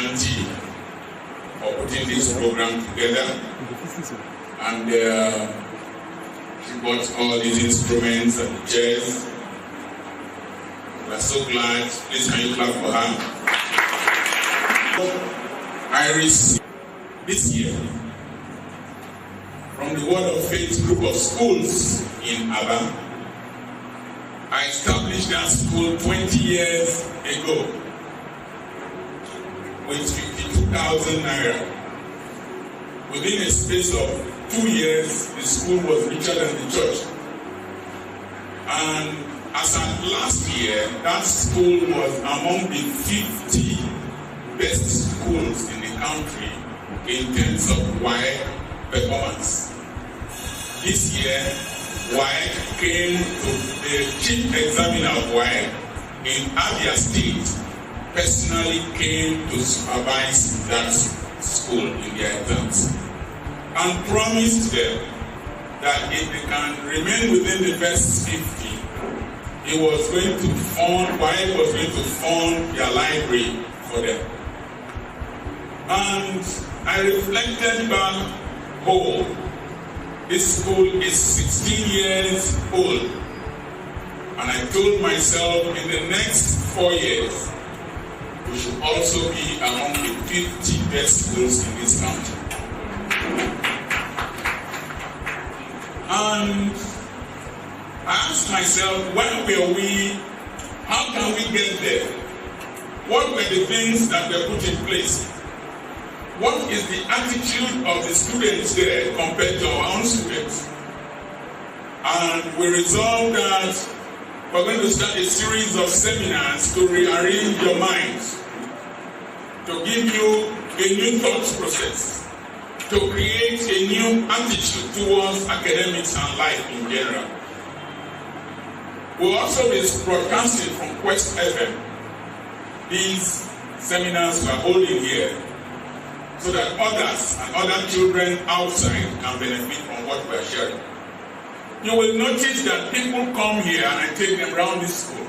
auntie for putting this program together. And she bought all these instruments and chairs. We're so glad. Please can you clap for her? I received this year from the Word of Faith group of schools in Aba. I established that school 20 years ago with 52,000 naira. Within a space of 2 years, the school was richer than the church. And as at last year, that school was among the 50 best schools in the country in terms of WAEC performance. This year, WAEC came to the chief examiner of WAEC in Abia State, personally came to supervise that school in their exams and promised them that if they can remain within the first 50, he was going to fund, WAEC was going to fund their library for them. And I reflected back home. This school is 16 years old. And I told myself in the next 4 years, we should also be among the 50 best schools in this country. And I asked myself, when were we, how can we get there? What were the things that were put in place? What is the attitude of the students there compared to our own students? And we resolved that we're going to start a series of seminars to rearrange your minds, to give you a new thought process, to create a new attitude towards academics and life in general. We'll also be broadcasting from Quest FM. These seminars we're holding here, so that others and other children outside can benefit from what we are sharing. You will notice that people come here and I take them around this school.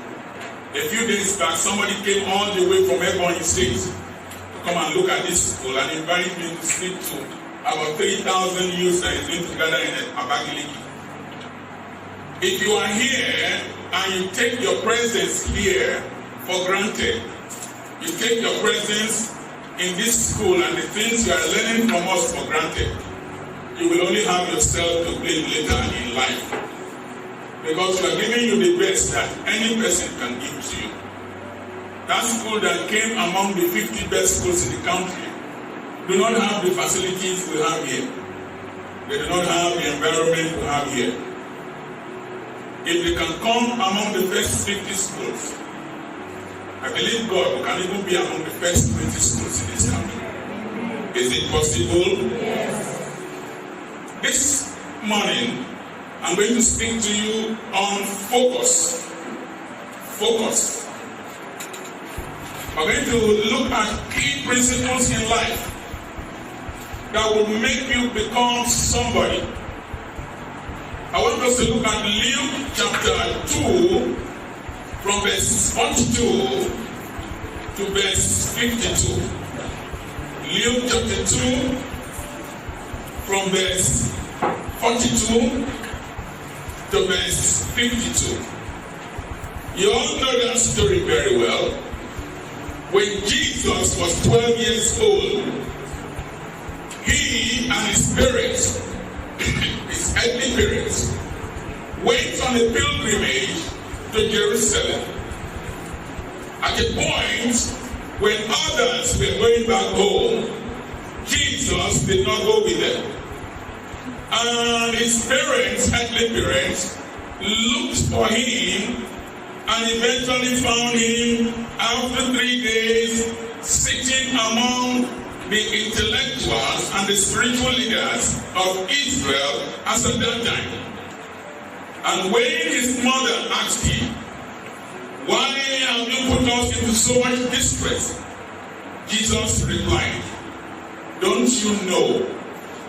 A few days back, somebody came all the way from Ebonyi State to come and look at this school and invite me to speak to about 3,000 youths that is going to gather in Abakaliki. If you are here and you take your presence here for granted, you take your presence in this school and the things you are learning from us for granted, you will only have yourself to blame later in life. Because we are giving you the best that any person can give to you. That school that came among the 50 best schools in the country do not have the facilities we have here. They do not have the environment we have here. If they can come among the first 50 schools, I believe God we can even be among the first 20 schools in this country. Is it possible? Yes. This morning, I'm going to speak to you on focus. Focus. We're going to look at key principles in life that will make you become somebody. I want us to look at Luke chapter 2, from verse 42 to verse 52. Luke chapter 2, from verse 42 to verse 52. You all know that story very well. When Jesus was 12 years old, he and his parents, his earthly parents, went on a pilgrimage to Jerusalem. At a point when others were going back home, Jesus did not go with them. And his parents, earthly parents, looked for him and eventually found him after 3 days sitting among the intellectuals and the spiritual leaders of Israel as at that time. And when his mother asked him, "Why have you put us into so much distress?" Jesus replied, "Don't you know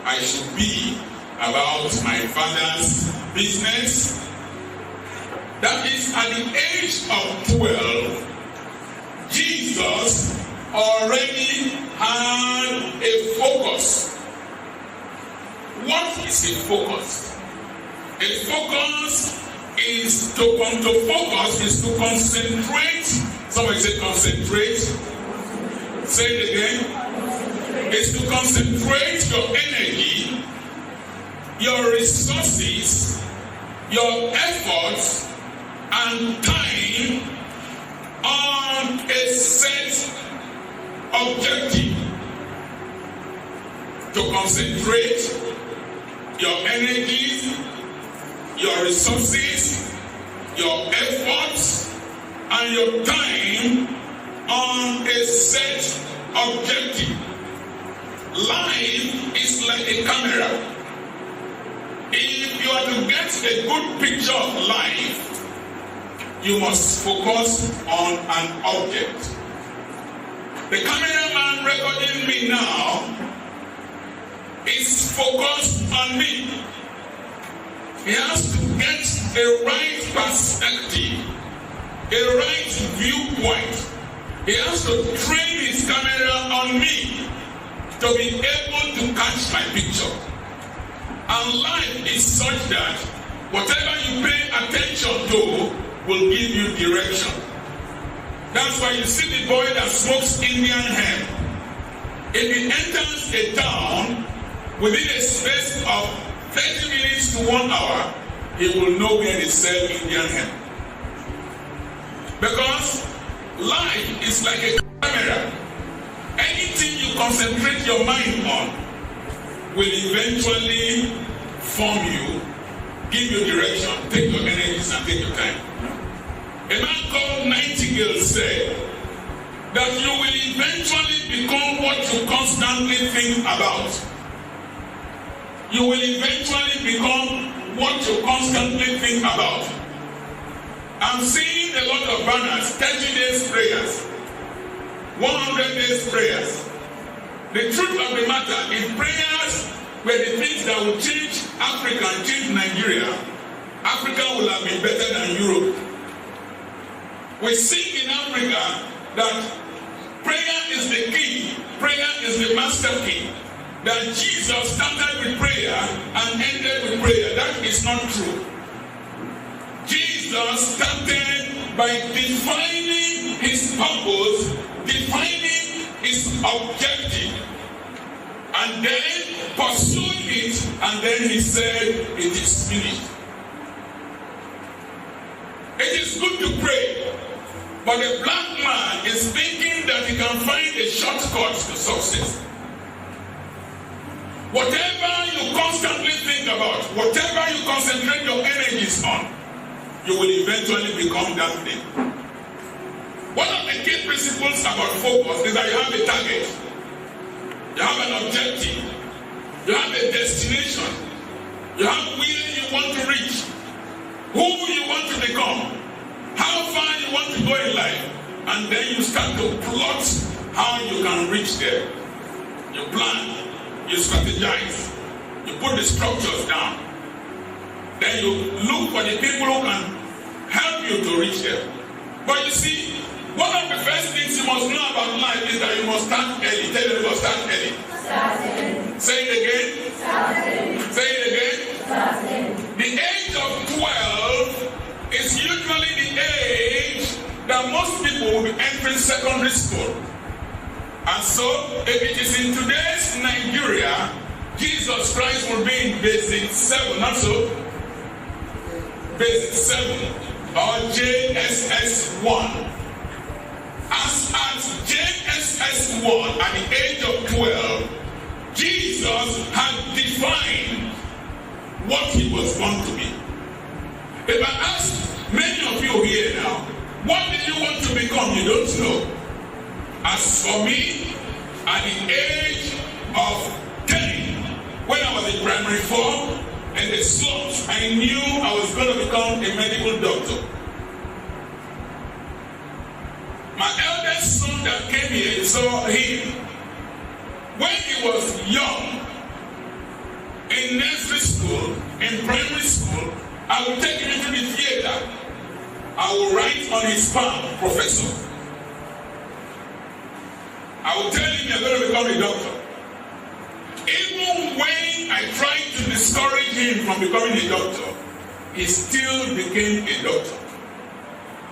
I should be about my Father's business?" That is, at the age of 12, Jesus already had a focus. What is a focus? A focus is to come to focus, is to concentrate. Somebody say concentrate. Say it again. It's to concentrate your energy, your resources, your efforts, and time on a set objective. To concentrate your energy, your resources, your efforts, and your time on a set objective. Life is like a camera. If you are to get a good picture of life, you must focus on an object. The cameraman recording me now is focused on me. He has to get a right perspective, a right viewpoint. He has to train his camera on me to be able to catch my picture. And life is such that whatever you pay attention to will give you direction. That's why you see the boy that smokes Indian hemp. If he enters a town within a space of 30 minutes to 1 hour, he will know where they sell Indian hemp. Because life is like a camera. Anything you concentrate your mind on will eventually form you, give you direction, take your energies and take your time. A man called Nightingale said that you will eventually become what you constantly think about. You will eventually become what you constantly think about. I'm seeing a lot of banners, 30 days prayers, 100 days prayers. The truth of the matter, if prayers were the things that would change Africa and change Nigeria, Africa would have been better than Europe. We see in Africa that prayer is the key, prayer is the master key. That Jesus started with prayer and ended with prayer. That is not true. Jesus started by defining his purpose, defining his objective, and then pursuing it, and then he said, it is finished. It is good to pray, but the black man is thinking that he can find a shortcut to success. Whatever you constantly think about, whatever you concentrate your energies on, you will eventually become that thing. One of the key principles about focus is that you have a target, you have an objective, you have a destination, you have where you want to reach, who you want to become, how far you want to go in life, and then you start to plot how you can reach there. You plan. You strategize, you put the structures down, then you look for the people who can help you to reach there. But you see, one of the first things you must know about life is that you must start early. Tell them you must start early. Say it again. Say it again. The age of 12 is usually the age that most people will be entering secondary school. And so, if it is in today's Nigeria, Jesus Christ will be in basic 7, not so? Basic 7 or JSS 1. As at JSS 1 at the age of 12, Jesus had defined what he was going to be. If I ask many of you here now, what did you want to become? You don't know. As for me, at the age of 10, when I was in primary 4, and the slums, I knew I was going to become a medical doctor. My eldest son that came here, saw him. When he was young, in nursery school, in primary school, I would take him into the theater. I would write on his palm, Professor. I will tell him you're going to become a doctor. Even when I tried to discourage him from becoming a doctor, he still became a doctor.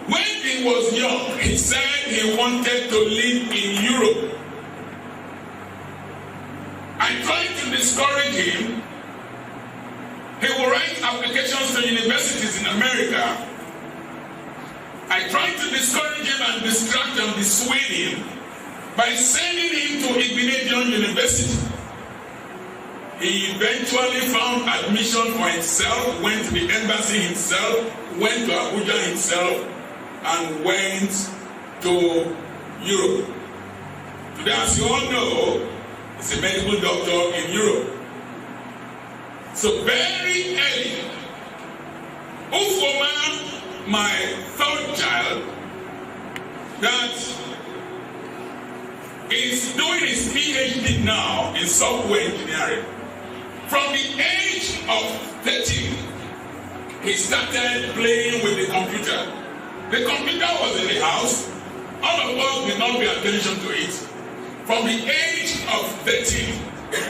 When he was young, he said he wanted to live in Europe. I tried to discourage him. He will write applications to universities in America. I tried to discourage him and distract and dissuade him by sending him to Ughelli University. He eventually found admission for himself, went to the embassy himself, went to Abuja himself, and went to Europe. Today, as you all know, he's a medical doctor in Europe. So very early, Ufoma, my third child, that is doing his PhD now in software engineering. From the age of 13, he started playing with the computer. The computer was in the house. All of us did not pay attention to it. From the age of 13,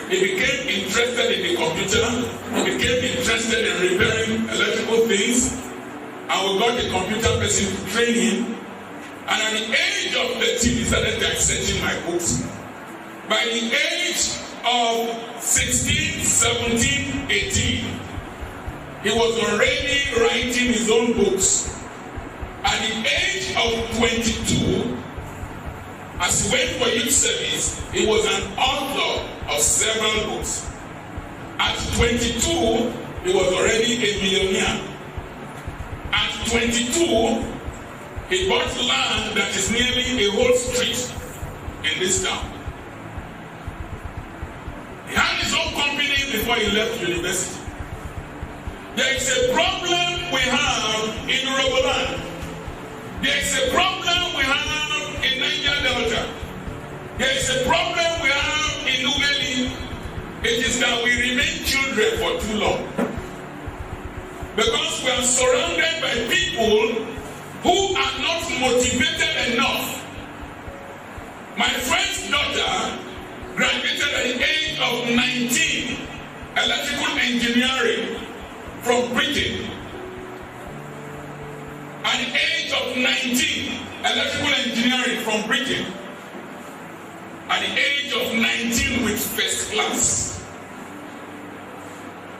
he became interested in the computer. He became interested in repairing electrical things. And we got the computer person to train him. And at the age of 13, he started dissecting my books. By the age of 16, 17, 18, he was already writing his own books. At the age of 22, as he went for youth service, he was an author of several books. At 22, he was already a millionaire. At 22, he bought land that is nearly a whole street in this town. He had his own company before he left university. There is a problem we have in Rogoland. There is a problem we have in Niger Delta. There is a problem we have in Ughelli. It is that we remain children for too long. Because we are surrounded by people who are not motivated enough. My friend's daughter graduated at the age of 19, electrical engineering from Britain. At the age of 19, electrical engineering from Britain. At the age of 19 with first class.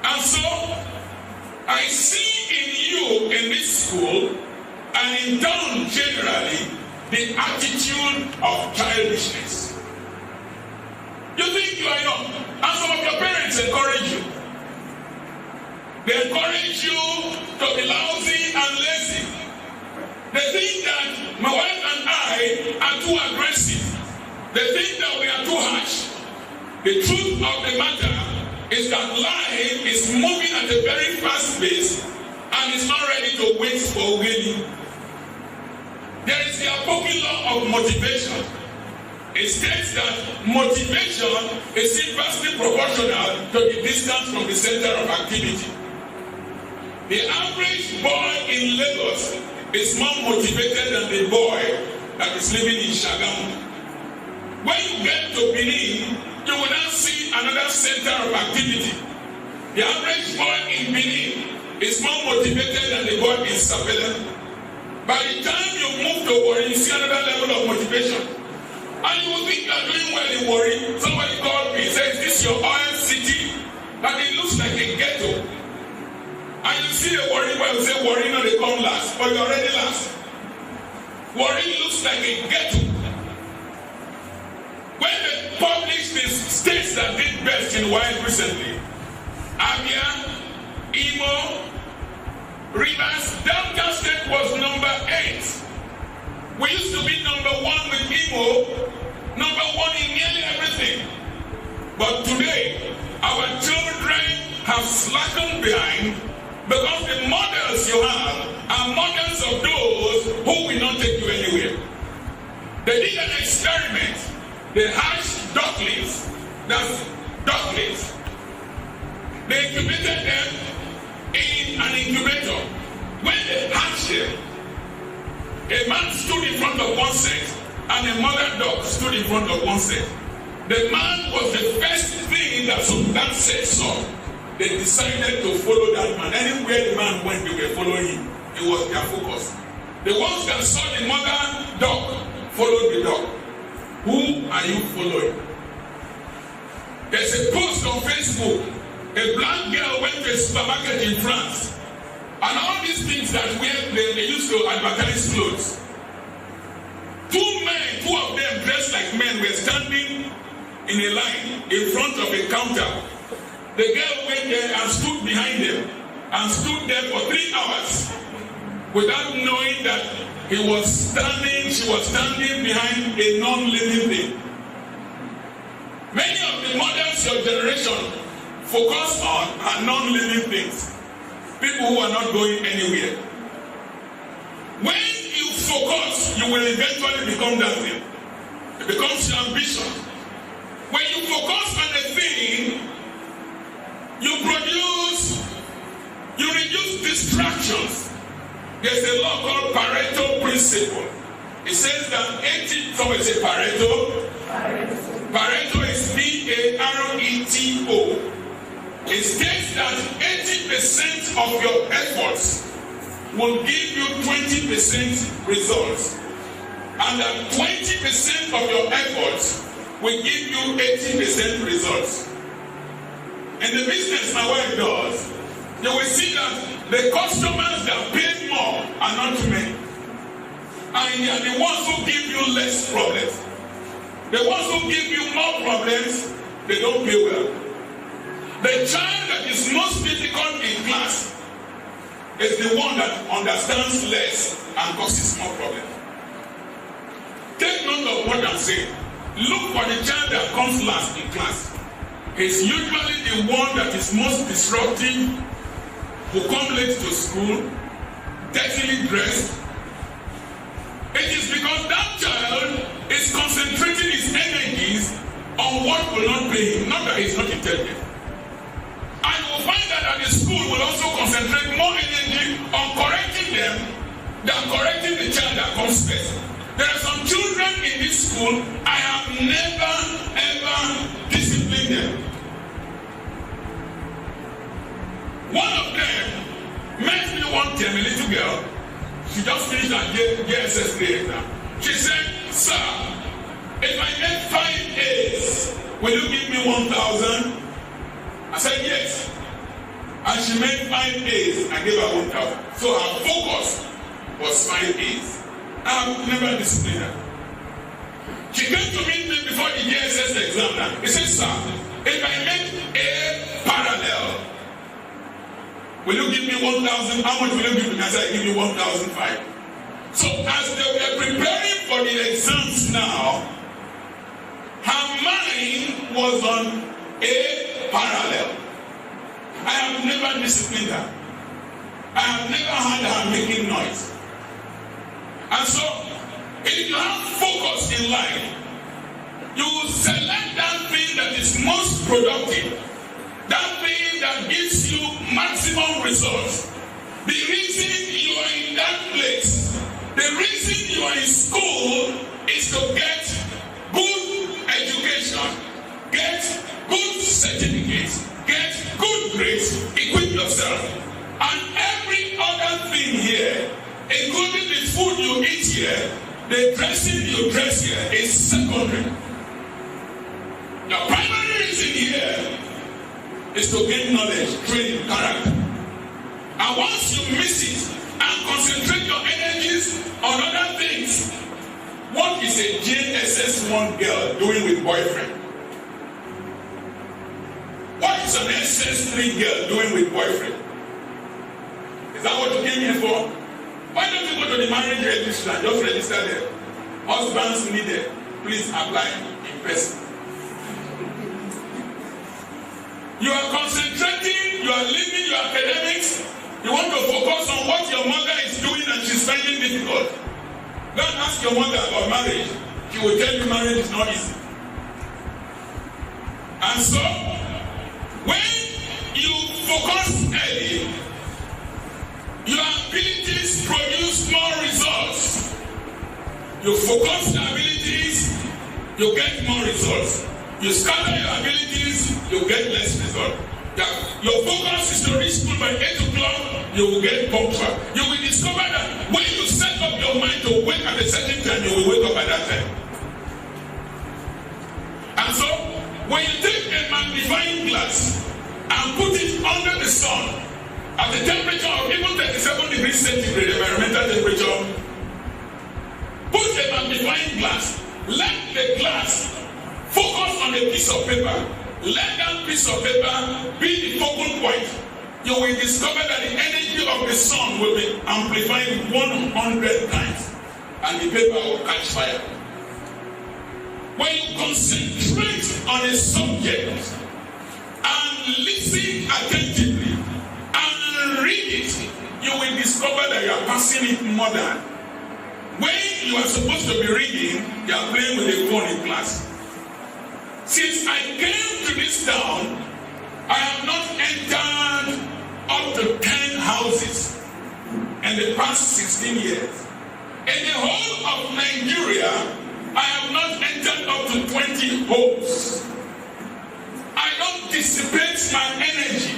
And so, I see in you in this school, and in town generally, the attitude of childishness. You think you are young, and some of your parents encourage you. They encourage you to be lousy and lazy. They think that my wife and I are too aggressive. They think that we are too harsh. The truth of the matter is that life is moving at a very fast pace and is not ready to wait for Ughelli. There is the Apoki law of motivation. It states that motivation is inversely proportional to the distance from the center of activity. The average boy in Lagos is more motivated than the boy that is living in Shagamu. When you get to Benin, you will now see another center of activity. The average boy in Benin is more motivated than the boy in Sapele. By the time you move to Warri, you see another level of motivation. And you will think you are doing well in Warri. Somebody called me and said, "Is this your oil city?" And it looks like a ghetto. And you see a Warri boy, you say, "Warri, no, they come last." But you're already last. Warri looks like a ghetto. When they published the states that did best in Warri recently, Abia, Imo, Rivers, Delta State was number 8. We used to be number 1 with Imo, number 1 in nearly everything. But today, our children have slackened behind because the models you have are models of those who will not take you anywhere. They did an experiment. They hatched ducklings. That's ducklings. They incubated them in an incubator. When they hatched them, a man stood in front of one set and a mother dog stood in front of one set. The man was the first thing that set saw. They decided to follow that man. Anywhere the man went, they were following him. It was their focus. The ones that saw the mother dog followed the dog. Who are you following? There's a post on Facebook. A black girl went to a supermarket in France. And all these things that they used to advertise clothes. Two of them dressed like men, were standing in a line in front of a counter. The girl went there and stood behind them and stood there for 3 hours without knowing that she was standing behind a non-living thing. Many of the mothers of your generation focus on are non-living things. People who are not going anywhere. When you focus, you will eventually become that thing. It becomes your ambition. When you focus on a thing, you reduce distractions. There's a law called Pareto principle. It says that 80, somebody say Pareto. Pareto is P-A-R-E-T-O. It states that 80% of your efforts will give you 20% results. And that 20% of your efforts will give you 80% results. In the business my wife does, you will see that the customers that pay more are not many. And they are the ones who give you less problems. The ones who give you more problems, they don't pay well. The child that is most difficult in class is the one that understands less and causes more problems. Take note of what I'm saying. Look for the child that comes last in class. He's usually the one that is most disruptive, who comes late to school, dirtily dressed. It is because that child is concentrating his energies on what will not pay him, not that he's not intelligent. And you will find that the school will also concentrate more energy on correcting them than correcting the child that comes first. There are some children in this school, I have never ever disciplined them. One of them met me one time, a little girl. She just finished her JSS 3 exam. She said, "Sir, if I get 5 A's, will you give me 1,000? I said, "Yes." And she made 5 A's. I gave her 1,000. So her focus was 5 A's. I have never disciplined her. She came to meet me before the JSS exam now. He said, "Sir, if I make A parallel, will you give me 1,000? How much will you give me?" I said, "I give you 1,005. So as they were preparing for the exams now, her mind was on A parallel. I have never disciplined her. I have never had her making noise. And so, if you have focus in life, you will select that thing that is most productive, that thing that gives you maximum results. The reason you are in that place, the reason you are in school is to get good education, get good certificates, get good grades, equip yourself. And every other thing here, including the food you eat here, the dressing you dress here, is secondary. The primary reason here is to gain knowledge, training, character. And once you miss it and concentrate your energies on other things, what is a JSS1 girl doing with boyfriend? What is an SS3 girl doing with boyfriend? Is that what you came here for? Why don't you go to the marriage registry and just register there? Husbands needed. Please apply in person. You are concentrating, you are leaving your academics. You want to focus on what your mother is doing and she's finding difficult. Don't ask your mother about marriage. She will tell you marriage is not easy. And so, when you focus early, your abilities produce more results. You focus your abilities, you get more results. You scatter your abilities, you get less results. Your focus is to reach school by 8 o'clock, you will get punctual. You will discover that when you set up your mind to wake at a certain time, you will wake up at that time. And so, when you take a magnifying glass and put it under the sun at the temperature of even 37 degrees centigrade, environmental temperature, put a magnifying glass, let the glass focus on a piece of paper. Let that piece of paper be the focal point. You will discover that the energy of the sun will be amplified 100 times and the paper will catch fire. When you concentrate on a subject and listen attentively and read it, you will discover that you are passing it more than. When you are supposed to be reading, you are playing with a phone in class. Since I came to this town, I have not entered up to 10 houses in the past 16 years. In the whole of Nigeria, I have not entered up to 20 homes. I don't dissipate my energy.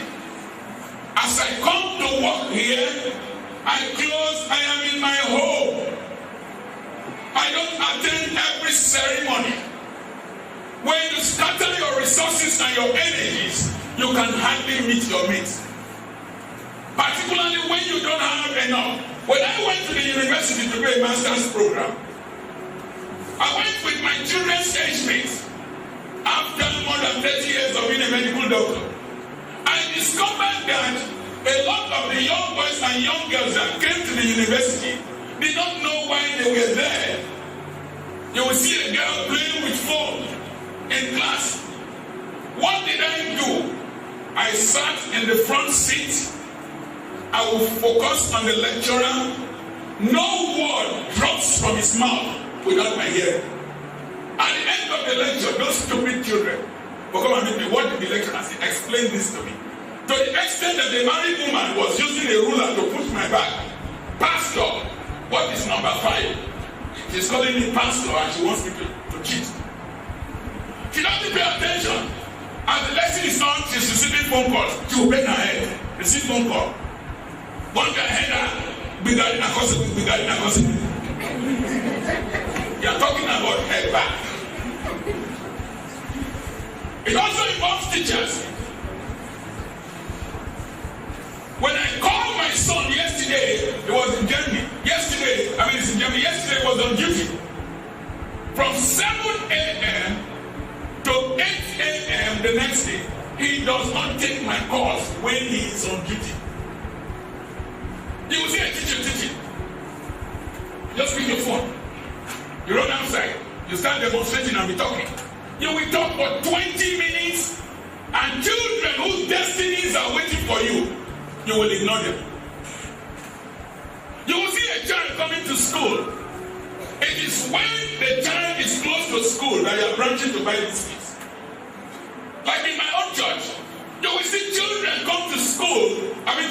As I come to work here, I am in my home. I don't attend every ceremony. When you scatter your resources and your energies, you can hardly meet your mates. Particularly when you don't have enough. When I went to the university to do a master's program, I went with my children's age mates. After more than 30 years of being a medical doctor, I discovered that a lot of the young boys and young girls that came to the university did not know why they were there. You will see a girl playing with phone in class. What did I do? I sat in the front seat. I will focus on the lecturer. No word drops from his mouth without my hearing. At the end of the lecture, those stupid children will come and meet me. What did the lecturer say? Explain this to me. To the extent that the married woman was using a ruler to push my back. Pastor, what is number 5? She's calling me pastor and she wants me to cheat. She doesn't pay attention. As the lesson is on, she's receiving phone calls. She will bend her head, receive phone call. One guy head her, bigger than a consequence, bigger than a consequence. You are talking about head back. It also involves teachers. When I called my son yesterday, it was in Germany. Yesterday was on duty. From 7 a.m. to 8 a.m. the next day, he does not take my calls when he is on duty. You will see a teacher teaching. Just pick your phone. You run outside. You start demonstrating and be talking. You will talk for 20 minutes and children whose destinies are waiting for you, you will ignore them. You will see a child coming to school. It is when the child is close to school that you are branching to buy biscuits. Like in my own church, you will see children come to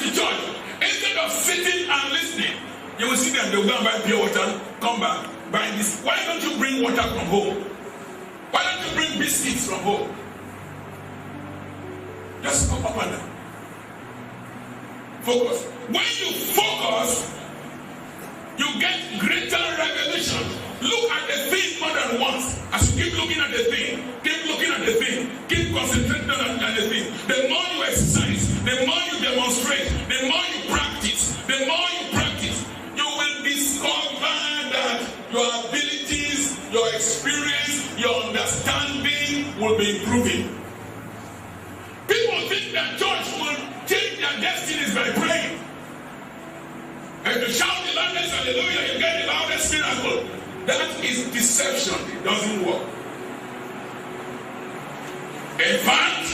to church. Instead of sitting and listening, you will see them, they will go and buy pure water, come back, buy this. Why don't you bring water from home? Why don't you bring biscuits from home? Just come up and down. Focus. When you focus, you get greater revelation. Look at the thing more than once. As you keep looking at the thing, keep looking at the thing, keep concentrating on the thing. The more you exercise, the more you demonstrate, the more you practice, you will discover that your abilities, your experience, your understanding will be improving. People think that church will change their destinies by praying. And to shout the loudest hallelujah, you get the loudest miracle. That is deception. It doesn't work. In fact,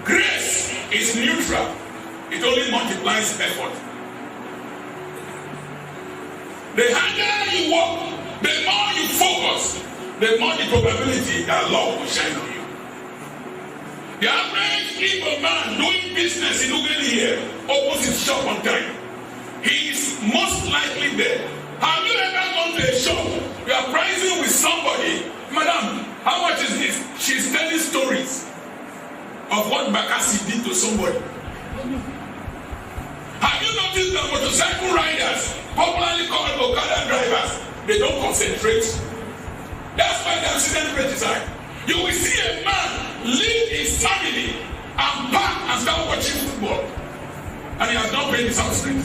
grace is neutral. It only multiplies effort. The harder you work, the more you focus, the more the probability that love will shine on you. The average Igbo man doing business in Ughelli here opens his shop on time. He is most likely there Have you ever gone to a shop? You are pricing with somebody. Madam, how much is this? She's telling stories of what Bakassi did to somebody. Have you noticed that motorcycle riders, popularly called Okada drivers, they don't concentrate? That's why the accident rate is high. You will see a man leave his family and park and start watching football, and he has not paid his house rent.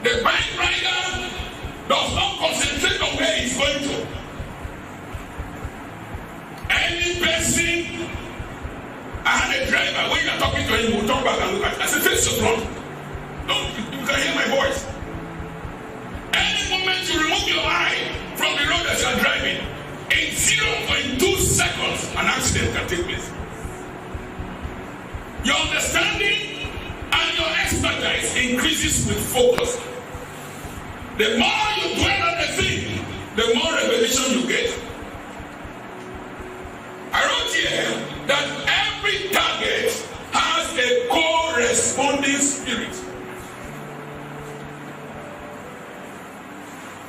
The bike rider does not concentrate on where he's going to. Any person, I had a driver, when you are talking to him, he will turn back and look at you. I said, face the front. You can hear my voice. Any moment you remove your eye from the road that you are driving, in 0.2 seconds, an accident can take place. Your understanding and your expertise increases with focus. The more you dwell on the thing, the more revelation you get. I wrote here that every target has a corresponding spirit.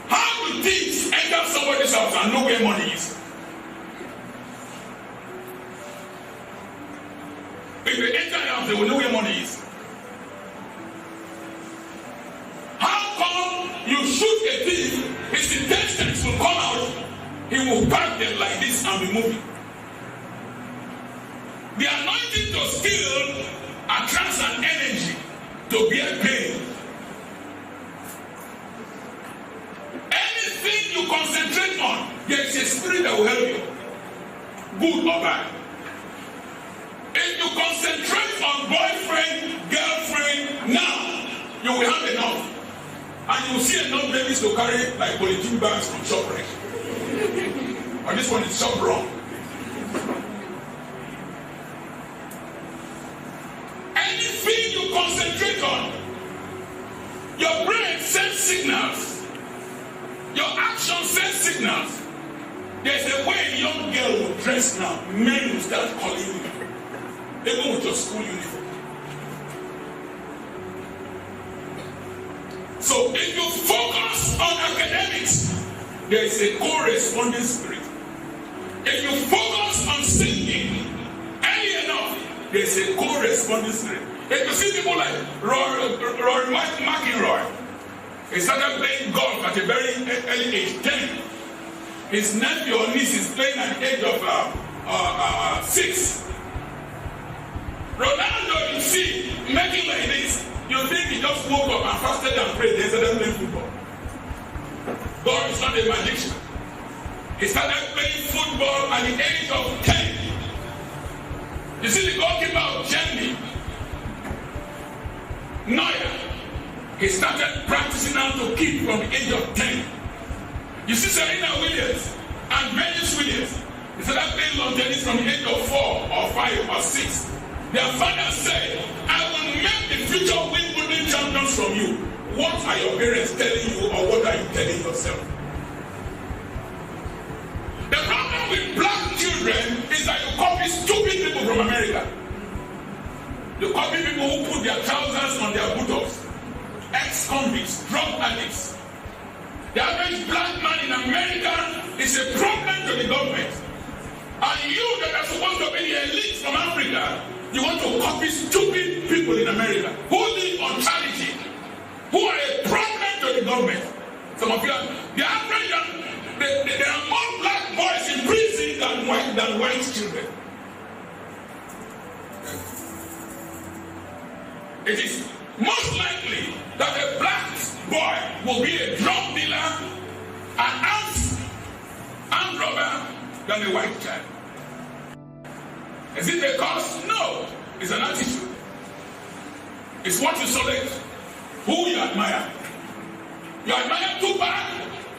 How do thieves enter somebody's house and know where money is? If they enter the house, they will know where money is. How come you shoot a thief, his intestines will come out, he will pack them like this and be moving? The anointing to steal attracts an energy to bear pain. Anything you concentrate on, there is a spirit that will help you, good or bad. If you concentrate on boyfriend, girlfriend, now you will have enough. And you will see enough babies to carry like polythene bags from ShopRite. But this one is shop wrong. Anything you concentrate on, your brain sends signals. Your action sends signals. There's a way a young girl will dress now. Men will start calling you. Even with your school uniform. So if you focus on academics, there is a corresponding spirit. If you focus on singing early enough, there is a corresponding spirit. If you see people like Rory McIlroy, he started playing golf at a very early age, 10. His nephew or niece is playing at the age of 6. Ronaldo, you see, making like this, you think he just woke up and fasted and prayed, then started playing football. God is not a magician. He started playing football at the age of 10. You see the goalkeeper of Germany, Neuer, he started practicing how to kick from the age of 10. You see Serena Williams and Venus Williams, they started playing lawn tennis from the age of 4 or 5 or 6. Their father said, I will make the future Wimbledon champions from you. What are your parents telling you, or what are you telling yourself? The problem with black children is that you copy stupid people from America. You copy people who put their trousers on their buttocks. Ex-convicts, drug addicts. The average black man in America is a problem to the government. And you that are supposed to be the elite from Africa, you want to copy stupid people in America who live on charity, who are a problem to the government. Some of you are, the average, there are more black boys in prison than white children. It is most likely that a black boy will be a drug dealer, an armed robber, than a white child. Is it a cause? No. It's an attitude. It's what you select. Who you admire. You admire Tupac,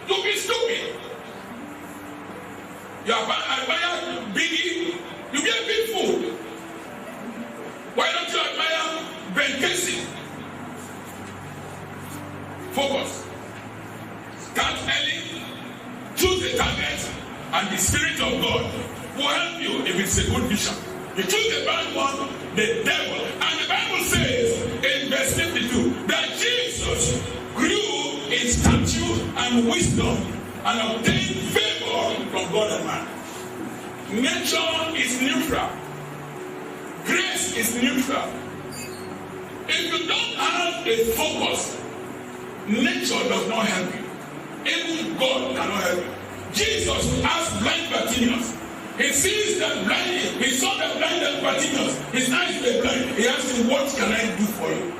you be stupid. You admire Biggie, you be a big fool. Why don't you admire Ben Casey? Focus. Start early, choose a target, and the Spirit of God will help you if it's a good vision. You choose the bad one, the devil. And the Bible says in verse 52 that Jesus grew and wisdom and obtain favor from God and man. Nature is neutral. Grace is neutral. If you don't have a focus, nature does not help you. Even God cannot help you. Jesus asked blind Bartimaeus. He sees that blind. He saw the blind Bartimaeus. His eyes were blind. He asked him, "What can I do for you?"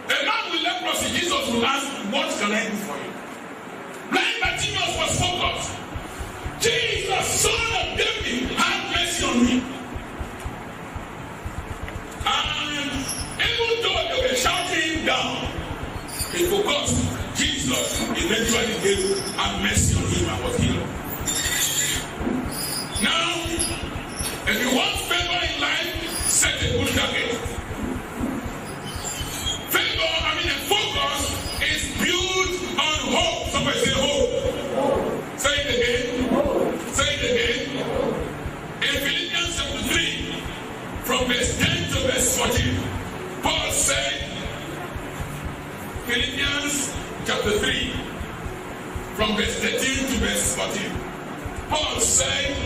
A man with leprosy, Jesus will ask, "What can I do for you?" Blind Bartimaeus was focused. Jesus, Son of David, have mercy on me. And even though they were shouting him down, he focused. Jesus eventually gave have mercy on him and was healed. Now, if you want favor in life, set a good target. Favor, a focus is built on hope. Somebody say hope. Say it again. Say it again. In Philippians chapter 3, from verse 10 to verse 14, Paul said, Philippians chapter 3, from verse 13 to verse 14, Paul said,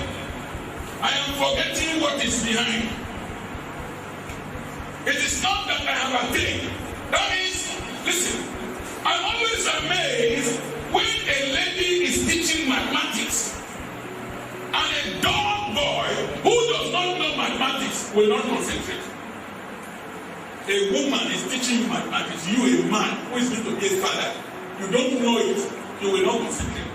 I am forgetting what is behind. It is not that I have attained. That means, listen, I'm always amazed when a lady is teaching mathematics and a dog boy who does not know mathematics will not concentrate. A woman is teaching you mathematics, you a man who is going to be a father, you don't know it, you will not concentrate.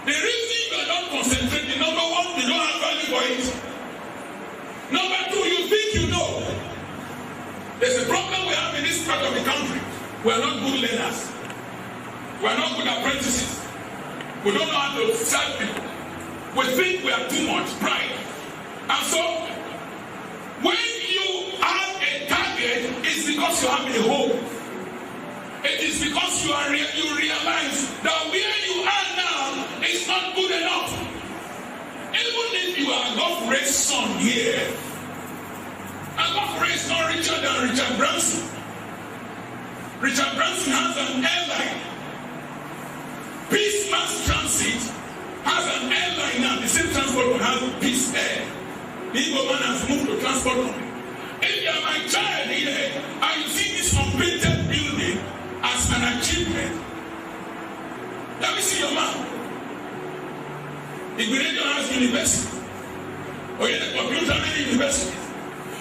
The reason you are not concentrating, number one, you don't have value for it. Number two, you think you know. There's a problem we have in this part of the country. We are not good learners. We are not good apprentices. We don't know how to serve people. We think we are too much pride. And so, when you have a target, it's because you have a hope. It is because you realize that where you are now is not good enough. Even if you are God's son here, and God's is not richer than Richard Branson. Richard Branson has an airline. Peace Mass Transit has an airline now. The same transport one has Peace Air. The Igbo man has moved to transport company. If you are my child here, and you see this unpainted building as an achievement, let me see your man. Igbo has university. Or the computer university.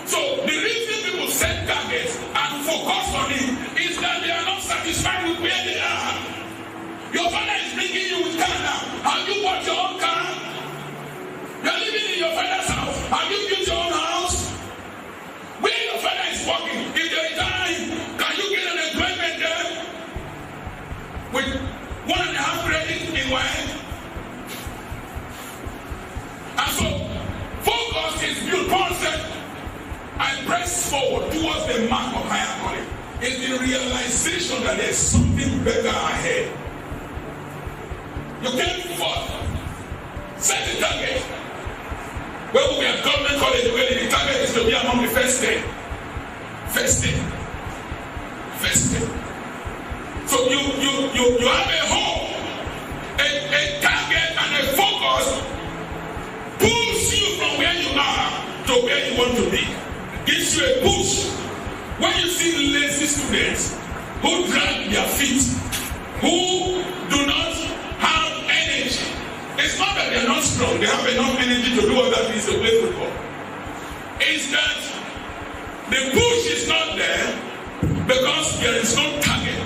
So the reason people set targets and focus on it is that they are not satisfied with where they are. Your father is bringing you with car now. Have you bought your own car? You are living in your father's house. Have you built your own house? Where your father is working, if there is time, can you get an employment there? With 1.5 credits in one hand? And so, focus is built. Paul said, I press forward towards the mark of higher calling. It's the realization that there's something better ahead. You came forth. Set the target. When we are government college, the target is to be among the first 10. First 10. First 10. So you have a hope, a target and a focus pulls you from where you are to where you want to be. Gives you a push. When you see lazy students who drag their feet, who do not have energy, it's not that they're not strong, they have enough energy to do all that things to play football. It's that the push is not there because there is no target.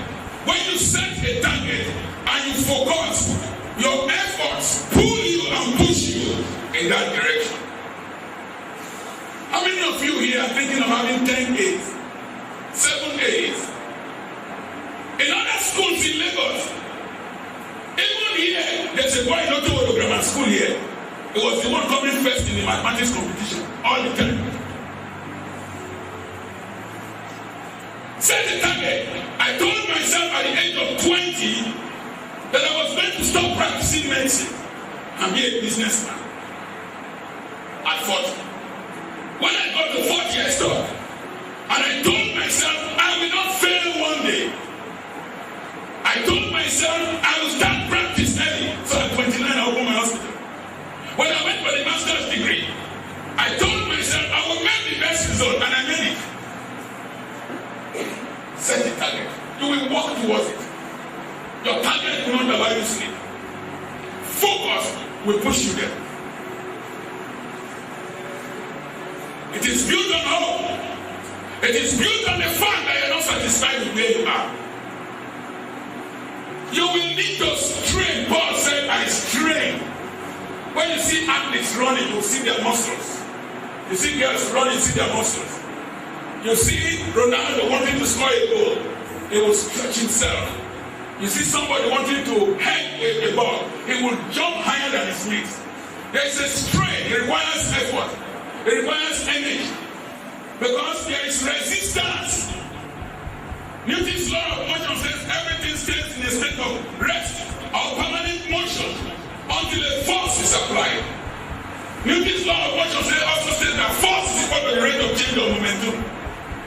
When you set a target and you focus, your efforts pull you and push you in that direction. How many of you here are thinking of having 10 A's, 7 A's? In other schools in Lagos, even here, there's a boy in Otowodo Grammar School here. He was the one coming first in the mathematics competition all the time. Set the target. I told myself at the age of 20 that I was going to stop practicing medicine and be a businessman. At 40. When I got to 40, I stopped. And I told myself, I will not fail one day. I told myself, myself, I will start practice early. So at 29, I opened my hospital. When I went for the master's degree, I told myself I will make the best result, and I made it. Set the target. You will walk towards it. Your target will not allow you to sleep. Focus will push you there. It is built on hope. It is built on the fact that you're not satisfied with where you are. You will need to strain. Paul said, I strain. When you see athletes running, you see their muscles. You see girls running, you see their muscles. You see Ronaldo wanting to score a goal, he will stretch himself. You see somebody wanting to head a ball, he will jump higher than his feet. There is a strain, it requires effort, it requires energy, because there is resistance. Newton's law of motion says everything stays in a state of rest or permanent motion until a force is applied. Newton's law of motion also says that force is equal to the rate of change of momentum.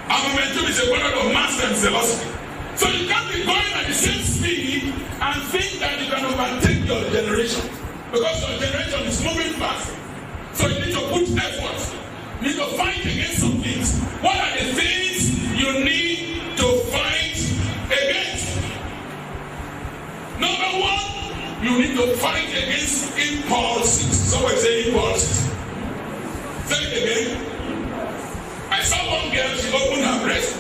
And momentum is a product of mass and velocity. So you can't be going at the same speed and think that you can overtake your generation. Because your generation is moving fast. So you need to put effort. You need to fight against some things. What are the things you need to fight against? Number one, you need to fight against impulses. Somebody say impulses. Say it again. I saw one girl, she opened her breast.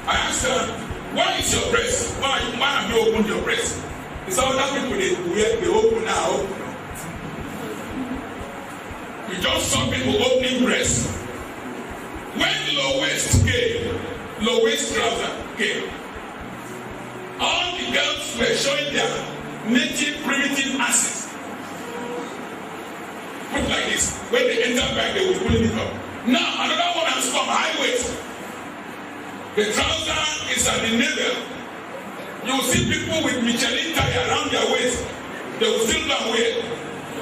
I asked her, why is your breast? Why have you opened your breast? He said, other people, they open now. You just saw people opening breasts. When low waist trouser came, all the girls were showing their native primitive asses. Put like this. When they enter back, they will pull it up. Now, another one has come, high waist. The trouser is at the navel. You will see people with Michelin tire around their waist. They will still not wear,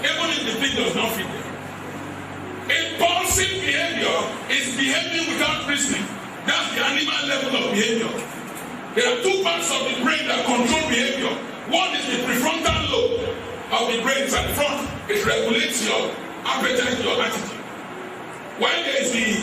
even if the thing does not fit them. Impulsive behavior is behaving without reasoning. That's the animal level of behavior. There are two parts of the brain that control behavior. One is the prefrontal lobe of the brain at the front. It regulates your appetite, your attitude. While there is the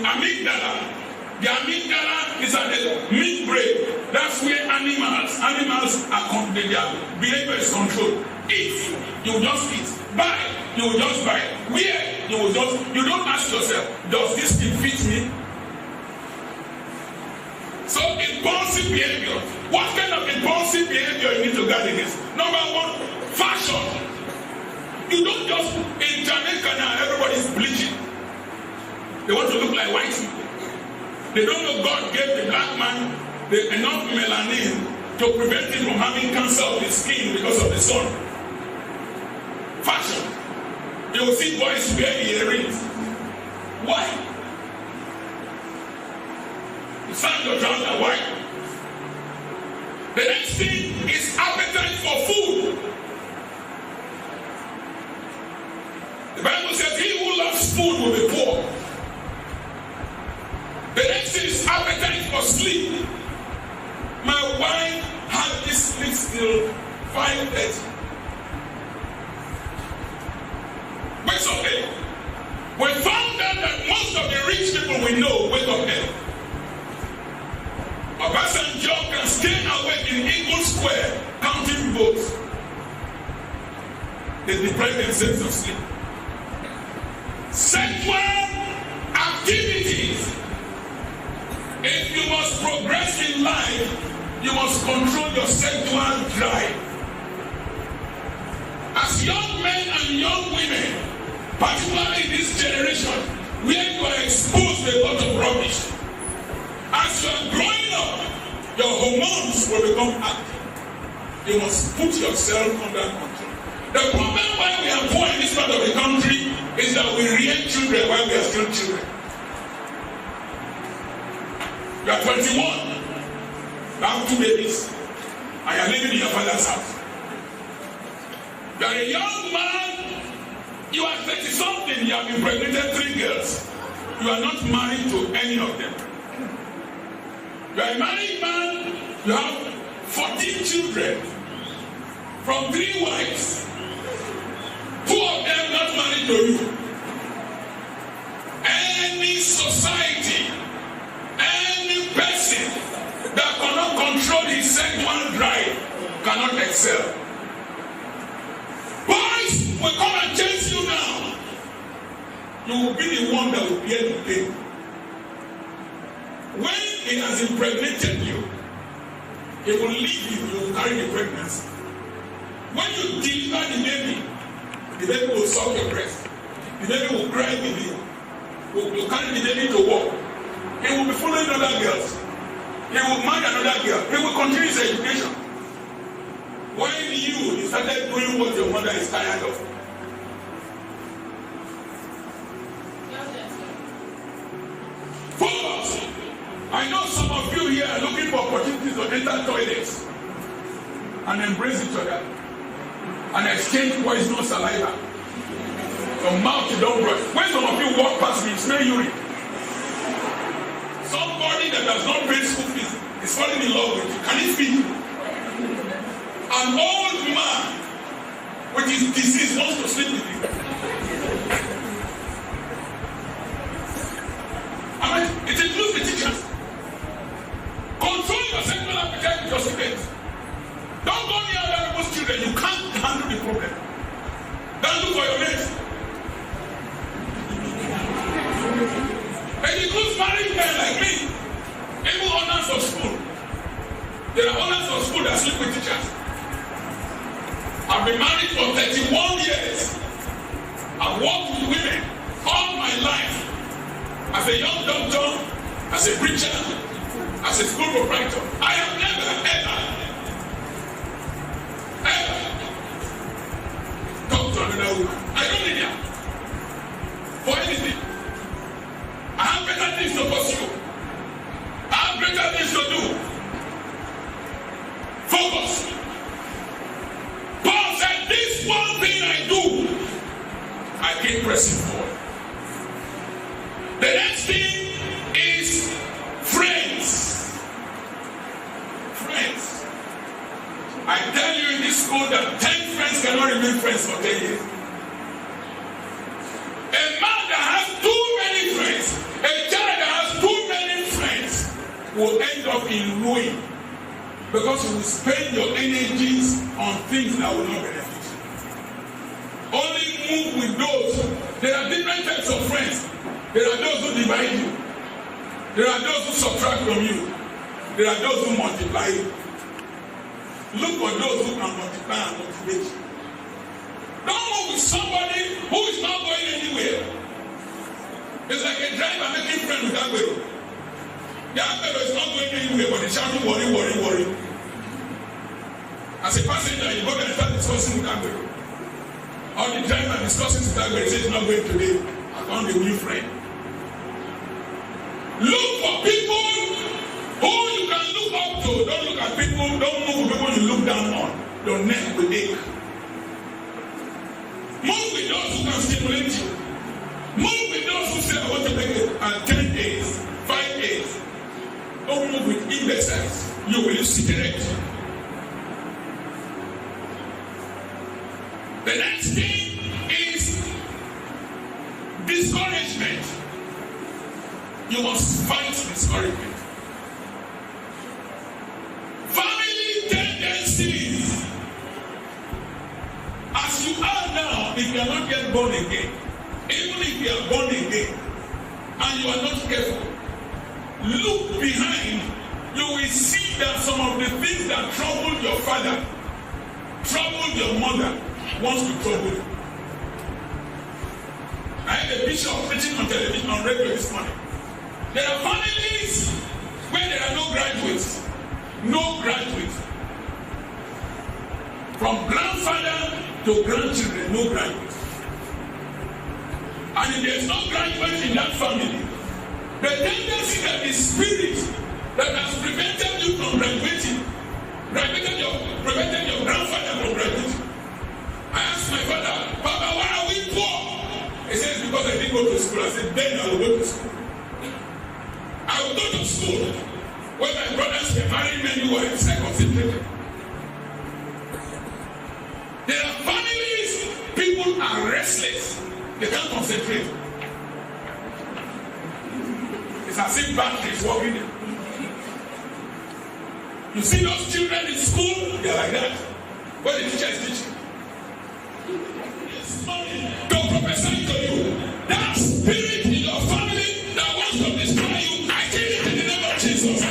amygdala. The amygdala is at the midbrain. That's where animals are their behavior is controlled. Eat, you will just eat. Buy, you will just buy. Wear, you don't ask yourself, does this thing fit me? So impulsive behavior. What kind of impulsive behavior you need to guard against? Number one, fashion. You don't just, in Jamaica now, everybody's bleaching. They want to look like white people. They don't know God gave the black man enough melanin to prevent him from having cancer of the skin because of the sun. Fashion. You will see boys wearing earrings. Why? You find your trouser white. The next thing is appetite for food. The Bible says he who loves food will be poor. The next thing is appetite for sleep. My wife had this sleep till 5:30. But it's okay. We found out that most of the rich people we know wake up early. Obasanjo can stay awake in Eagle Square counting votes. They deprive themselves of sleep. Sexual activities. If you must progress in life, you must control your sexual drive. As young men and young women, particularly in this generation, where you are exposed to a lot of rubbish, as you are growing up, your hormones will become active. You must put yourself under control. The problem why we are poor in this part of the country is that we rear children while we are still children. You are 21. You have 2 babies. And you are living in your father's house. You are a young man. You are 30-something. You have impregnated 3 girls. You are not married to any of them. You are a married man. You have 14 children from 3 wives, 2 of them not married to you. Any society, any person that cannot control his sexual drive cannot excel. Boys will come and chase you now. You will be the one that will bear the pain. When he has impregnated you, he will leave you, you will carry the pregnancy. When you deliver the baby will suck your breast. The baby will cry with you. You carry the baby to work. He will be following other girls. He will marry another girl. He will continue his education. When you started doing what your mother is tired of. Focus. I know some of you here are looking for opportunities to enter toilets and embrace each other and exchange poisonous saliva. From mouth you don't brush. When some of you walk past me, smell urine. Somebody that does not pay school fees is falling in love with you. Can he feed you? An old man with his disease wants to sleep with you. I mean, it includes the teachers. Control your sexual appetite with your students. Don't go near other people's children. You can't handle the problem. Don't look for your mates. It includes married men like me. Even owners of school. There are owners of school that sleep with teachers. I've been married for 31 years. I've worked with women all my life. As a young doctor, as a preacher, as a school proprietor, I have never, ever talked to another woman. I don't need her for anything. I have better things to pursue. I have greater things to do. Focus. Paul said, this one thing I do, I keep pressing forward. The next thing is friends. Friends. I tell you in this school that 10 friends cannot remain friends for 10 years. A man that has too many friends, a child that has too many friends will end up in ruin because you will spend your energies on things that will not benefit you. Only move with those. There are different types of friends. There are those who divide you. There are those who subtract from you. There are those who multiply you. Look for those who can multiply and motivate you. Don't move with somebody who is not going anywhere. It's like a driver making friends with Ughelli. The Ughelli is not going anywhere, but he's shouting, worry, worry, worry. As a passenger, you go there and start discussing with Ughelli. Or the driver discussing with Ughelli, he says he's not going today. I found a new friend. Look for people who you can look up to. Don't look at people, don't move with people you look down on. Your neck will ache. Move with those who can stimulate you. Move with those who say, I want to make it at 10 days, 5 days. Don't move with imbeciles. You will use cigarette. The next thing is discouragement. You must fight discouragement. Family tendencies. As you are now, if you are not yet born again, even if you are born again and you are not careful, look behind, you will see that some of the things that troubled your father, troubled your mother, wants to trouble you. I had a bishop preaching on television, on radio this morning. There are families where there are no graduates. No graduates. From grandfather to grandchildren, no graduates. And if there is no graduate in that family, the tendency that the spirit that has prevented you from graduating, prevented your grandfather from graduating. I asked my father, Papa, why are we poor? He says, because I didn't go to school. I said, then I will go to school. I will go to school when my brothers were married men who were circumcision. are restless. They can't concentrate. It's as if batteries working. You see those children in school, they are like that. When the teacher is teaching. Don't prophesy to you. That spirit in your family that wants to destroy you, I kill it in the name of Jesus.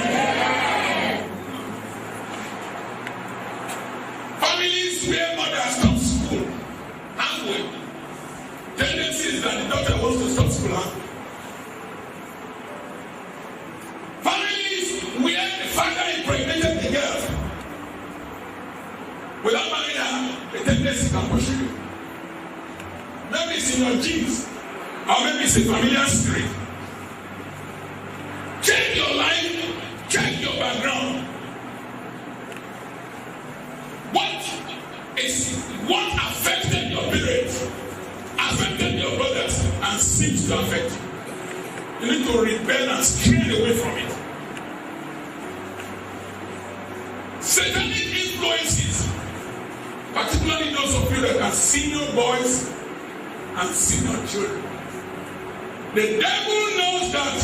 Families where mothers stop school, halfway. Tendency is that the daughter wants to stop school halfway. Families where the father impregnated the girl without marrying her, the tendency can push you. Maybe it's in your genes, or maybe it's a familiar spirit. Check your life, check your background. What affected your parents, affected your brothers, and seems to affect you? You need to rebel and stray away from it. Satanic influences, particularly those of you that are senior boys and senior children. The devil knows that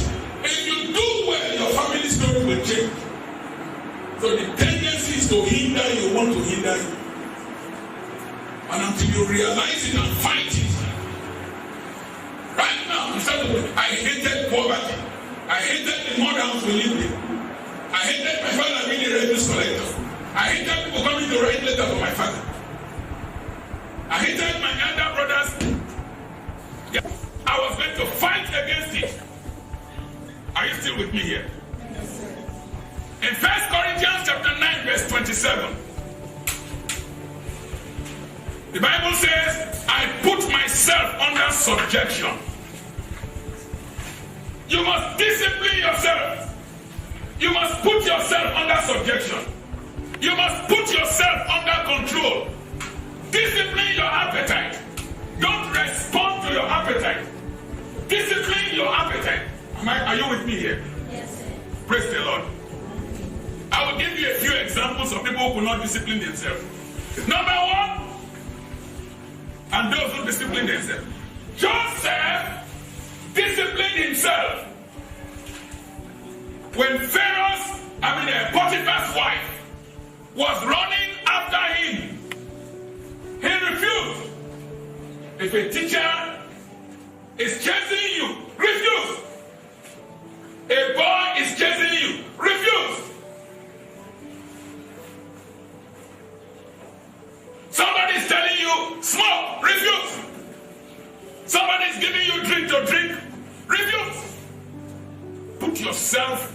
if you do well, your family story will change. So the tendency is to hinder you, want to hinder you. And until you realize it and fight it. Right now, I hated poverty. I hated the mother house we lived in. I hated my father being a revenue collector. I hated people coming to write letters for my father. I hated my elder brothers. I was going to fight against it. Are you still with me here? In 1 Corinthians chapter 9 verse 27, the Bible says, I put myself under subjection. You must discipline yourself. You must put yourself under subjection. You must put yourself under control. Discipline your appetite. Don't respond to your appetite. Discipline your appetite. Are you with me here? Yes, sir. Praise the Lord. I will give you a few examples of people who could not discipline themselves. Number one, and those who discipline themselves. Joseph disciplined himself. When Potiphar's wife was running after him, he refused. If a teacher is chasing you, refuse. A boy is chasing you, refuse. Somebody is telling you, smoke, refuse. Somebody is giving you drink to drink, refuse. Put yourself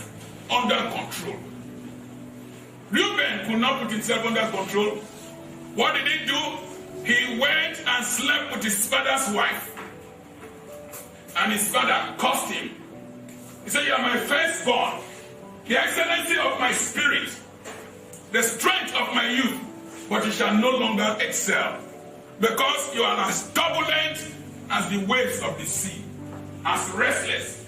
under control. Reuben could not put himself under control. What did he do? He went and slept with his father's wife. And his father cursed him. He said, you are my firstborn, the excellency of my spirit, the strength of my youth, but you shall no longer excel, because you are as turbulent as the waves of the sea, as restless.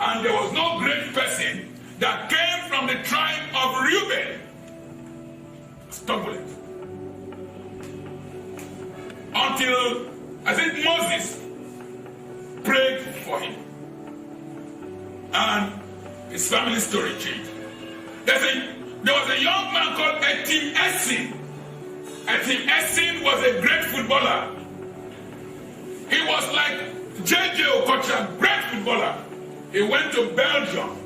And there was no great person that came from the tribe of Reuben. It's turbulent. Until, I think, Moses prayed for him. And his family story changed. There was a young man called Etim Essin. Etim Essin was a great footballer. He was like J.J. Okocha, great footballer. He went to Belgium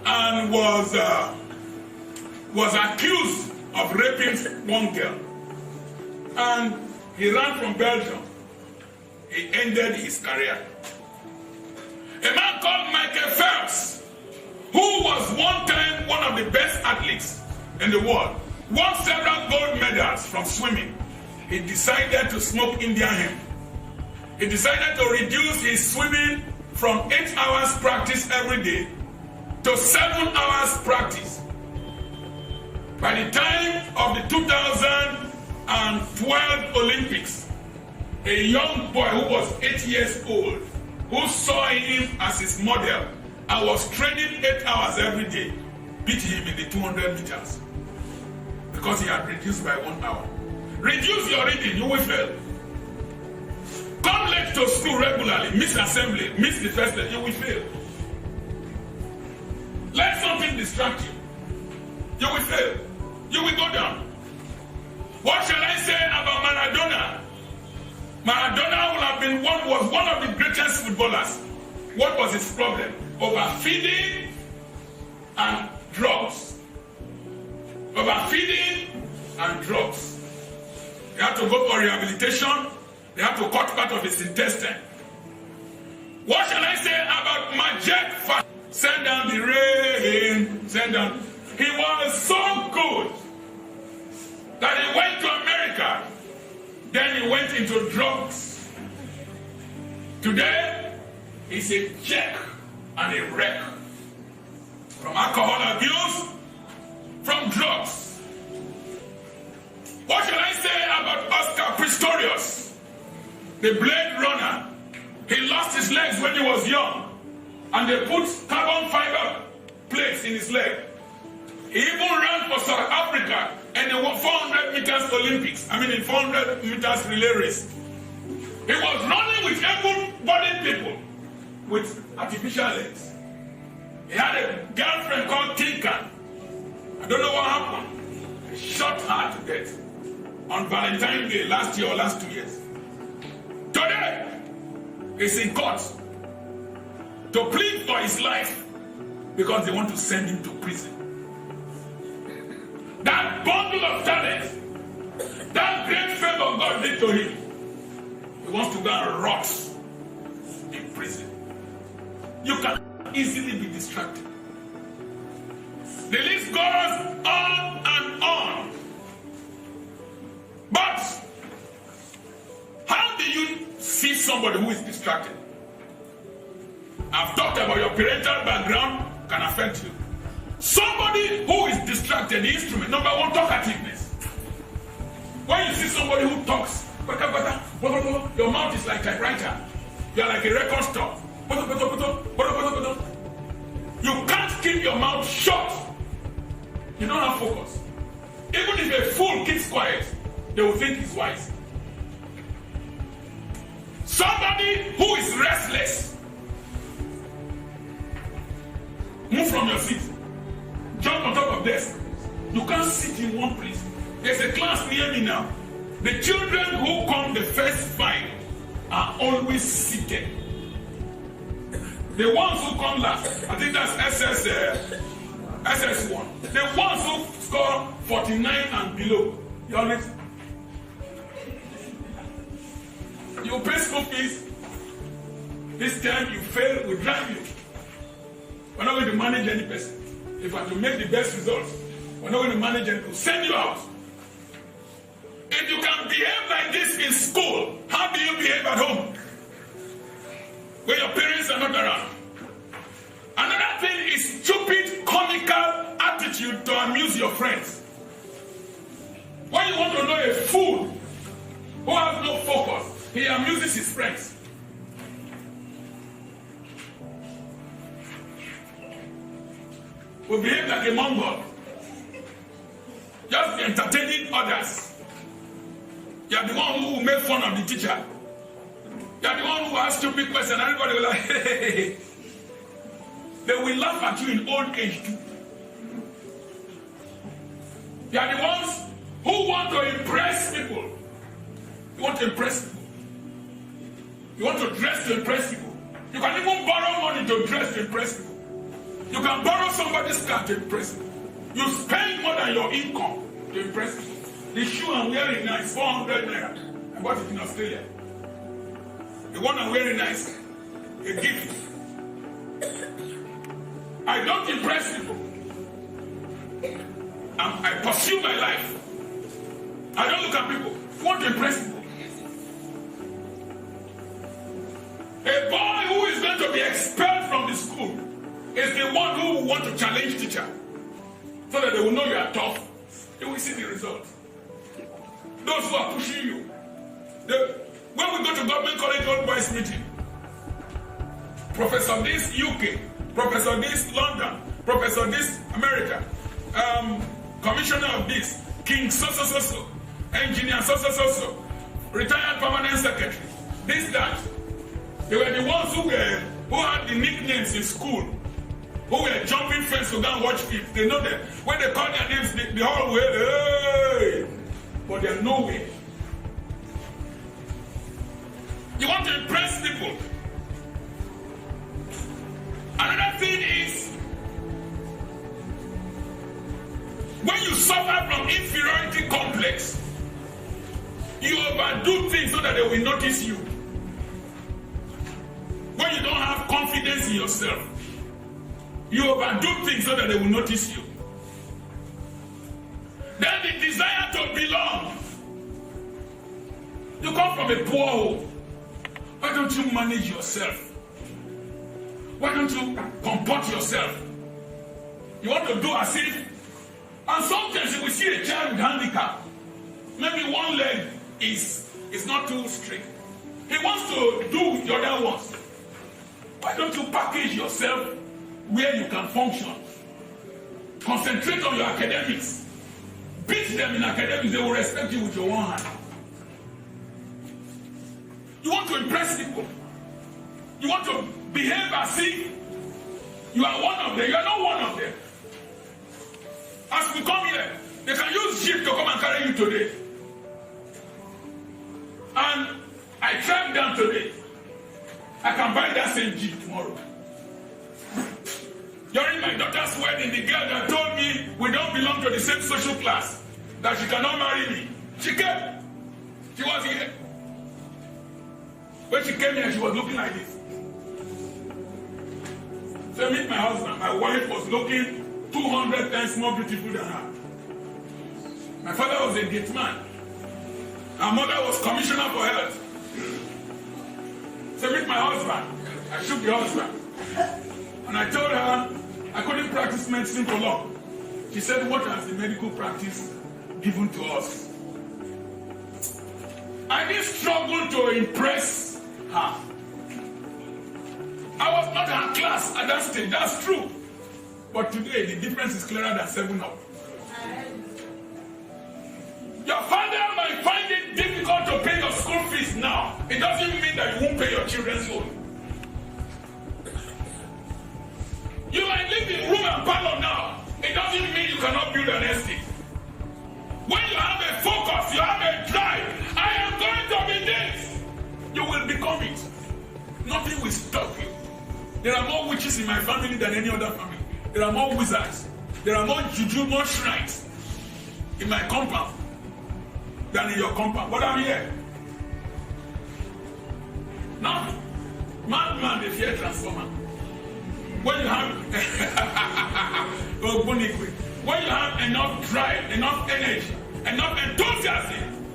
and was accused of raping one girl. And he ran from Belgium. He ended his career. A man called Michael Phelps, who was one time one of the best athletes in the world, won several gold medals from swimming. He decided to smoke Indian hemp. He decided to reduce his swimming from 8 hours practice every day to 7 hours practice. By the time of the 2012 Olympics, a young boy who was 8 years old, who saw him as his model and was training 8 hours every day, beat him in the 200 meters because he had reduced by 1 hour. Reduce your reading, you will fail. to school regularly, miss assembly, miss the first day, you will fail. Let something distract you. You will fail. You will go down. What shall I say about Maradona? Maradona was one of the greatest footballers. What was his problem? Overfeeding and drugs. Overfeeding and drugs. They had to go for rehabilitation. They had to cut part of his intestine. What shall I say about Majek? Send down the rain. Send down. He was so good that he went to America. Then he went into drugs. Today, he's a jerk and a wreck. From alcohol abuse, from drugs. What shall I say about Oscar Pistorius, the Blade Runner? He lost his legs when he was young, and they put carbon fiber plates in his leg. He even ran for South Africa and they won 400 meters Olympics. In 400 meters relay race. He was running with able-bodied people with artificial legs. He had a girlfriend called Tinkan. I don't know what happened. He shot her to death on Valentine's Day last year or last 2 years. Today, he's in court to plead for his life because they want to send him to prison. That bundle of talent, that great favor God did to him, he wants to go and rot in prison. You can easily be distracted. The list goes on and on. But how do you see somebody who is distracted? I've talked about your parental background can affect you. Somebody who is distracted, the instrument, number one, talkativeness. When you see somebody who talks, your mouth is like a typewriter. You're like a record store. You can't keep your mouth shut. You don't have focus. Even if a fool keeps quiet, they will think he's wise. Somebody who is restless. Move from your seat. Jump on top of desk. You can't sit in one place. There's a class near me now. The children who come the first 5 are always seated. The ones who come last, I think that's SS1. The ones who score 49 and below, you always. You pay school fees. This time you fail, we drive you. We're not going to manage any person. If I have to make the best results, we're not going to manage it. We'll send you out. If you can behave like this in school, how do you behave at home? When your parents are not around. Another thing is stupid, comical attitude to amuse your friends. When you want to know a fool who has no focus, he amuses his friends. We behave like a Mongol. Just entertaining others. You are the one who will make fun of the teacher. You are the one who asks stupid questions. Everybody will like, hey. They will laugh at you in old age too. You are the ones who want to impress people. You want to impress people. You want to dress to impress people. You can even borrow money to dress to impress people. You can borrow somebody's car to impress people. You spend more than your income to impress people. The shoe I'm wearing now is 400 naira. I bought it in Australia. The one I'm wearing now is a gift. I don't impress people. I pursue my life. I don't look at people. I want to impress people. A boy who is going to be expelled from the school is the one who will want to challenge teacher so that they will know you are tough. You will see the result. Those who are pushing you. When we go to government college old boys meeting, Professor this UK, Professor this London, Professor this America, Commissioner of this, King so, Engineer so, Retired Permanent Secretary, this, that. They were the ones who had the nicknames in school, who were jumping fence to go and watch films. They know them. When they call their names, they all were, hey! But they're nowhere. You want to impress people. Another thing is, when you suffer from inferiority complex, you overdo things so that they will notice you. When you don't have confidence in yourself, you overdo things so that they will notice you. Then the desire to belong. You come from a poor home. Why don't you manage yourself? Why don't you comport yourself? You want to do as if. And sometimes you will see a child with handicap. Maybe one leg is not too strict. He wants to do the other ones. Why don't you package yourself where you can function? Concentrate on your academics. Beat them in academics, they will respect you with your one hand. You want to impress people. You want to behave as if you are one of them. You are not one of them. As we come here, they can use jeep to come and carry you today. And I tracked down today. I can buy that same jeep tomorrow. During my daughter's wedding, the girl that told me we don't belong to the same social class, that she cannot marry me, she came. She was here. When she came here, she was looking like this. So I meet my husband. My wife was looking 200 times more beautiful than her. My father was a gate man. Her mother was commissioner for health. So I meet my husband. I shook the husband. And I told her I couldn't practice medicine for long. She said, what has the medical practice given to us? I didn't struggle to impress her. I was not her class at that stage, that's true. But today, the difference is clearer than 7-Up. Your father might find it difficult to pay your school fees now. It doesn't mean that you won't pay your children's loan. You might live in room and parlor now. It doesn't mean you cannot build an estate. When you have a focus, you have a drive, I am going to be this, you will become it. Nothing will stop you. There are more witches in my family than any other family. There are more wizards. There are more juju, more shrines in my compound than in your compound. But I'm here. Now, madman, they fear transformer. When you have when you have enough drive, enough energy, enough enthusiasm,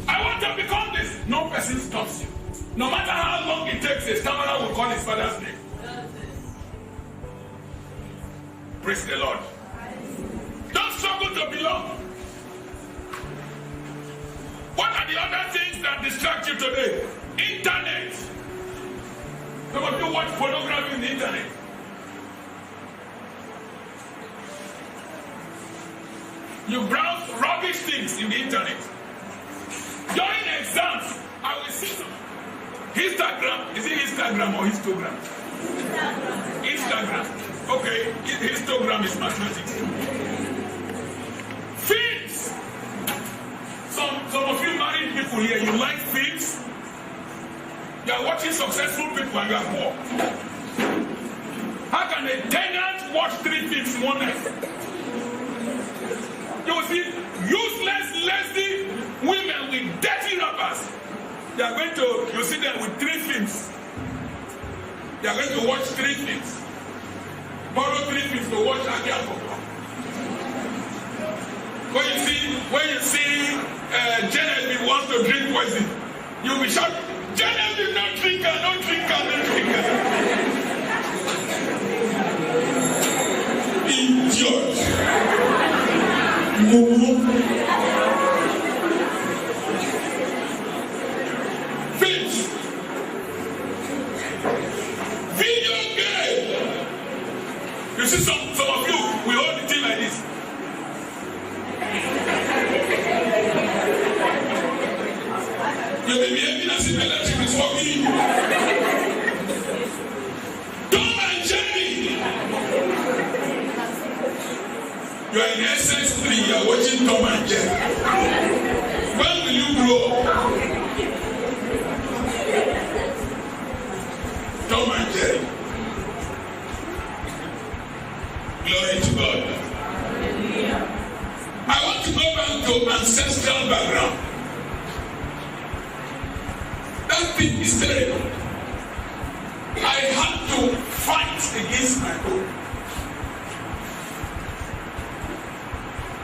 I want to become this. No person stops you. No matter how long it takes, a stammerer will call his father's name. Praise the Lord. Don't struggle to belong. What are the other things that distract you today? Internet. Some of you watch pornography on the internet. You browse rubbish things in the internet. During exams, I will see some. Instagram. Is it Instagram or histogram? Instagram. Okay, histogram is mathematics. Films. Some of you married people here, you like films. You are watching successful people and you are poor. How can a tenant watch 3 films in one night? You will see useless, lazy women with dirty rappers. They are going to, you see them with 3 films. They are going to watch 3 films. Borrow 3 films to watch again. When you see Genevieve wants to drink poison, you will be shouting, Genevieve, no drinker, no drinker, no drinker. Idiot. Films. Video game. You see some of you, we hold the thing like this. You may be behaving as if electric is working. You are in SS3, you are watching Tom and Jerry. When will you grow up? Tom and Jerry. Glory to God. I want to go back to ancestral background. That thing is terrible. I had to fight against my own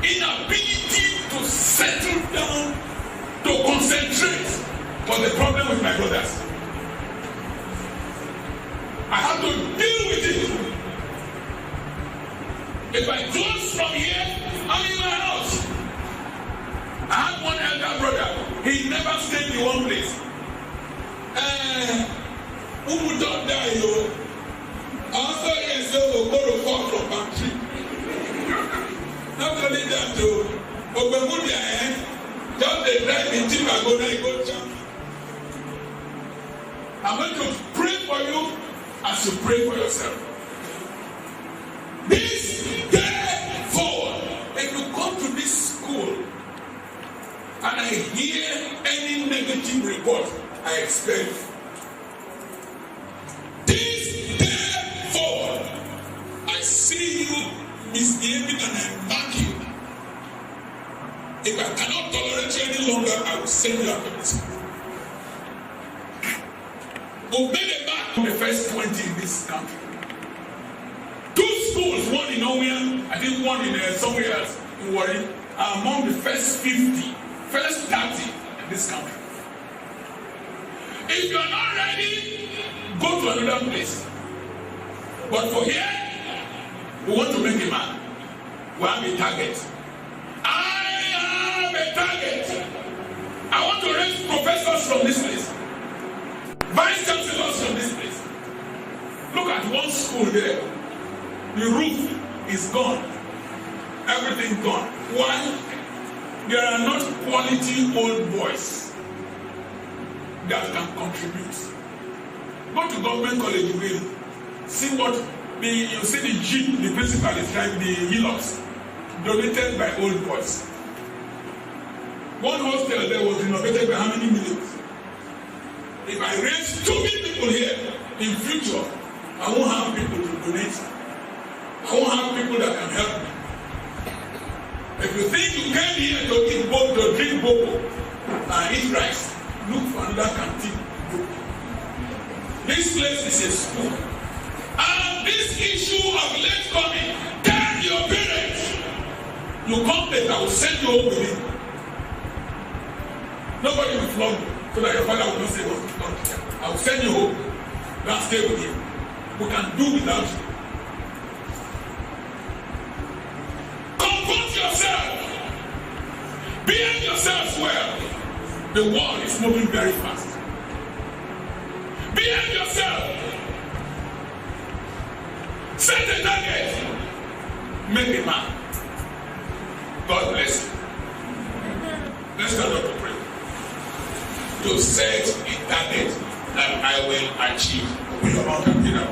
inability to settle down, to concentrate on the problem with my brothers. I had to deal with it. If I close from here, I'm in my house. I had one elder brother. He never stayed in one place. Who don't die, yo? After years, so go to fall from country. Not only that, though, but when we are just the drive in team, I go jump. I'm going to pray for you as you pray for yourself. This day forward, if you come to this school and I hear any negative report, I expect this day forward, I see you misbehaving and I mark you. If I cannot tolerate you any longer, I will send you out of this school. We've made a mark on the first 20 in this country. 2 schools, one in Owen, I think one in somewhere else in Warren, are among the first 50, first 30 in this country. If you are not ready, go to another place. But for here, we want to make a man. We have a target. I am a target. I want to raise professors from this place. Vice chancellors from this place. Look at one school there. The roof is gone. Everything gone. Why? There are not quality old boys that can contribute. Go to government college, you will see what you see the jeep the principal is driving, the Hilux, donated by old boys. One hostel there was renovated by how many millions? If I raise 2 people here in future, I won't have people to donate. I won't have people that can help me. If you think you came here to eat bobo, to drink bobo, and eat rice, look for another canteen. This place is a school. And this issue of late coming, tell your parents. You come back, I will send you home with it. Nobody will flog you, so that your father will not say, oh, I will send you home. Now stay with you. We can do without you. Comfort yourself. Behave yourselves well. The world is moving very fast. Behave yourself. Set a target. Make a man. God bless you. Let's stand up to pray. To set a target that I will achieve. With your mouth and prayer.